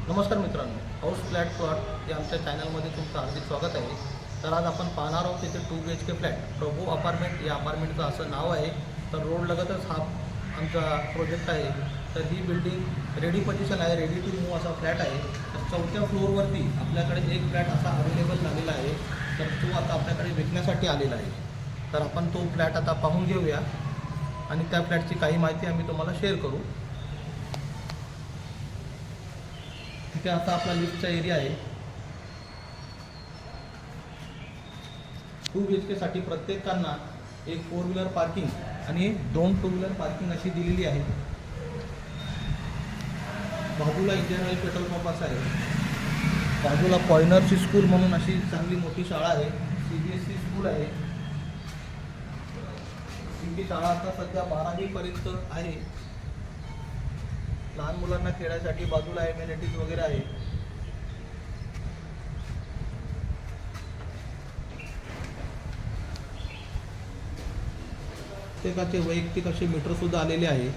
नमस्कार मित्रांनो, house flat plot या आमच्या चॅनलमध्ये तुमचं हार्दिक स्वागत आहे. तर आज आपण पाहणार आहोत इथे 2 BHK फ्लॅट प्रभू अपार्टमेंट या अपार्टमेंटचं असं नाव आहे. तर रोड लगतच हा आमचा प्रोजेक्ट आहे. तर ही बिल्डिंग रेडी पोझिशन आहे, रेडी टू मूव्ह असा फ्लॅट आहे. तर 4थ्या फ्लोअरवरती आपल्याकडे एक फ्लॅट असा अवेलेबल झालेला आहे. तर तो आता आपल्याकडे विकण्यासाठी आलेला आहे. तर आपण तो फ्लॅट आता पाहून घेऊया आणि त्या फ्लॅटची काही माहिती आम्ही तुम्हाला शेअर करू. तिथे आता आपला लिफ्टचा एरिया आहे. 2 BHK साठी प्रत्येकांना एक 4 व्हीलर पार्किंग आणि 2 2 व्हीलर पार्किंग अशी दिलेली आहे. बाजूला इंडियन ऑइल पेट्रोल पंप असा आहे. बाजूला पॉयनर्स स्कूल म्हणून अशी चांगली मोठी शाळा आहे. CBSE स्कूल आहे. ही शाळा आता सध्या 12वी पर्यंत आहे. लहान मुलांना खेळायसाठी बाजूला एम्युनिटीज वगैरे आहे. प्रत्येकाचे वैयक्तिक असे मीटर सुद्धा आलेले आहे.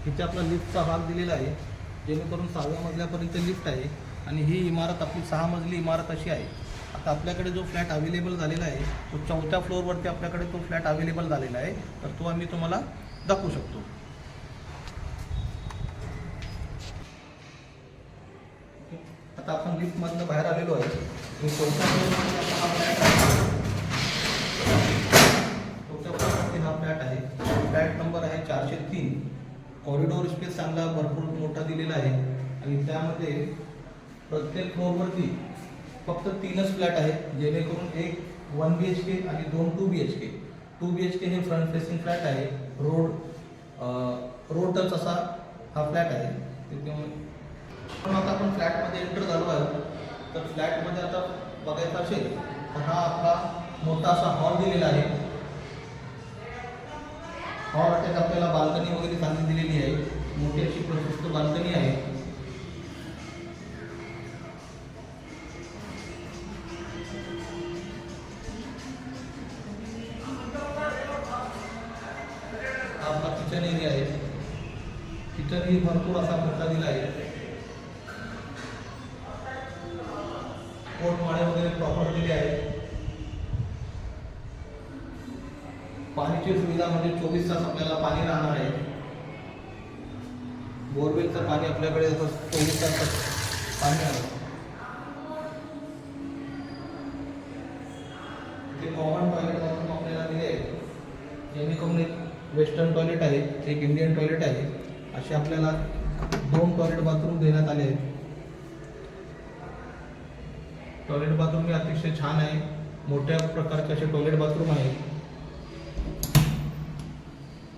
इथे आपला लिफ्टचा भाग दिलेला आहे, जेणेकरून 6व्या मजल्यापर्यंत लिफ्ट आहे. आणि ही इमारत आपली 6 मजली इमारत अशी आहे. आता आपल्याकडे जो फ्लॅट अवेलेबल झालेला आहे तो 4थ्या फ्लोअरवरती आपल्याकडे तो फ्लॅट अवेलेबल झालेला आहे. तर तो आम्ही तुम्हाला दाखवू शकतो. आता आपण लिफ्टमधनं बाहेर आलेलो आहे. 4थ्या फ्लोअरवरती हा फ्लॅट आहे. 4थ्या फ्लोअरवरती हा फ्लॅट आहे. फ्लॅट नंबर आहे 403. कॉरिडोर स्पेस चांगला भरपूर मोठा दिलेला आहे. आणि त्यामध्ये प्रत्येक फ्लोअरवरती फक्त 3च फ्लॅट आहे, जेणेकरून एक 1 BHK आणि 2 2 BHK. 2 BHK हे फ्रंट फेसिंग फ्लॅट आहे. रोड टच असा हा फ्लॅट आहे. त्यामुळे आता आपण फ्लॅटमध्ये एंटर झालो आहे. तर फ्लॅटमध्ये आता बघायचं असेल तर हा आपला मोठा असा हॉल दिलेला आहे. हॉल अटॅच आपल्याला बाल्कनी वगैरे चांगली दिलेली आहे. मोठी अशी प्रशस्त बाल्कनी आहे. आपला किचन एरिया आहे. किचन ही भरपूर असा मोठा दिला आहे. पोटमाळे वगैरे प्रॉपर दिले आहे. पाण्याची सुविधा म्हणजे 24 तास आपल्याला पाणी राहणार आहे. बोरवेलचं पाणी आपल्याकडे 24 तास पाणी आहे. इथे कॉमन टॉयलेट बाथरूम आपल्याला दिले आहे, जेणेकरून एक वेस्टर्न टॉयलेट आहे, एक इंडियन टॉयलेट आहे, असे आपल्याला 2 टॉयलेट बाथरूम देण्यात आले आहेत. टॉयलेट बाथरूम हे अतिशय छान आहे. मोठ्या प्रकारचे असे टॉयलेट बाथरूम आहे.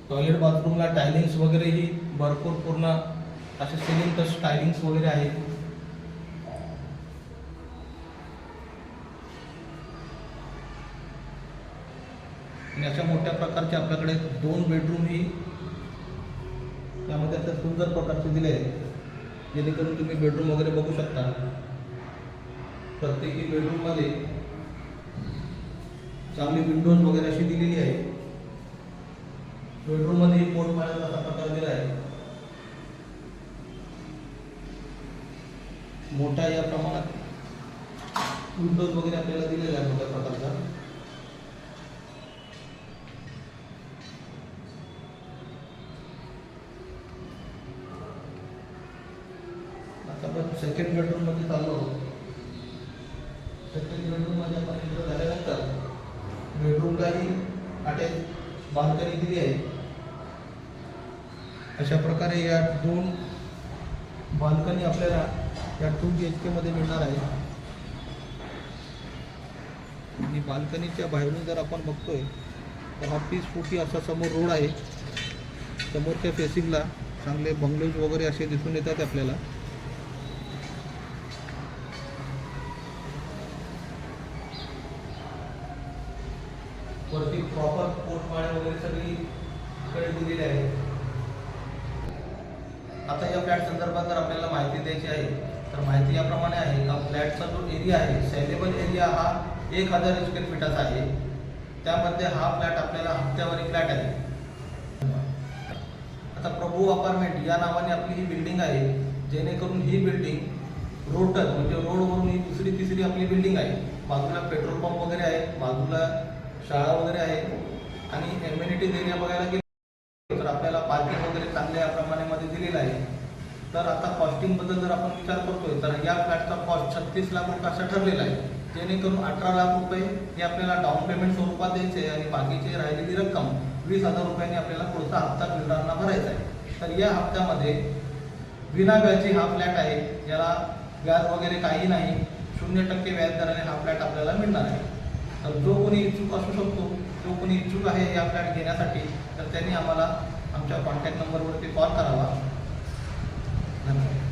टॉयलेट बाथरूमला टायलिंग्स वगैरेही भरपूर पूर्ण असे सिलिंग टच टायलिंग्स वगैरे आहेत. आणि अशा मोठ्या प्रकारचे आपल्याकडे 2 बेडरूम ही त्यामध्ये अशा सुंदर प्रकारचे दिले आहेत, जेणेकरून तुम्ही बेडरूम वगैरे बघू शकता. प्रत्येकी बेडरूममध्ये चांगली विंडोज वगैरे अशी दिलेली आहे. बेडरूममध्ये पोटमाळ्याचा असा प्रकार दिला आहे. मोठा या प्रमाणात विंडोज वगैरे आपल्याला दिलेला आहे मोठ्या प्रकारचा. आता आपण सेकंड बेडरूम मध्ये चाललो आहोत. सेकंड बेडरूम मध्ये आपण एंटर झाल्यानंतर बेडरूमलाही अटॅच बाल्कनी दिली आहे. अशा प्रकारे या 2 बाल्कनी आपल्याला या 2 BHK मध्ये मिळणार आहे. आणि बाल्कनीच्या बाहेरून जर आपण बघतोय तर हा 30 फुटी असा समोर रोड आहे. समोरच्या फेसिंगला चांगले बंगलोज वगैरे असे दिसून येतात आपल्याला. वरती प्रॉपर पोटमाळे वगैरे सगळी कडे दिलेली आहे. आता या फ्लॅट संदर्भात जर आपल्याला माहिती द्यायची आहे तर माहिती याप्रमाणे आहे का फ्लॅटचा जो एरिया आहे, सेलेबल एरिया हा 1000 स्क्वेअर फीटाचा आहे. त्यामध्ये हा फ्लॅट आपल्याला हप्त्यावरी फ्लॅट आहे. आता प्रभू अपार्टमेंट या नावाने आपली ही बिल्डिंग आहे, जेणेकरून ही बिल्डिंग रोड टच म्हणजे रोडवरून ही दुसरी तिसरी आपली बिल्डिंग आहे. बाजूला पेट्रोल पंप वगैरे आहे, बाजूला शाळा वगैरे आहे आणि एम्युनिटीज एरिया बघायला गेलो तर आपल्याला पार्किंग वगैरे चांगल्या प्रमाणामध्ये दिलेलं आहे. तर आता कॉस्टिंगबद्दल जर आपण विचार करतोय तर या फ्लॅटचा कॉस्ट 36 लाख रुपये असा ठरलेला आहे, जेणेकरून 18 लाख रुपये हे आपल्याला डाऊन पेमेंट स्वरूपात द्यायचे आणि बाकीची राहिलेली रक्कम 20,000 रुपयांनी आपल्याला पुढचा हप्ता बिल्डरांना भरायचा आहे. तर या हप्त्यामध्ये विना व्याजी हा फ्लॅट आहे, याला व्याज वगैरे काही नाही, 0% व्याज दराने हा फ्लॅट आपल्याला मिळणार आहे. तर जो कोणी इच्छुक असू शकतो, जो कोणी इच्छुक आहे या फ्लॅट घेण्यासाठी, तर त्यांनी आम्हाला आमच्या कॉन्टॅक्ट नंबरवरती कॉल करावा. धन्यवाद.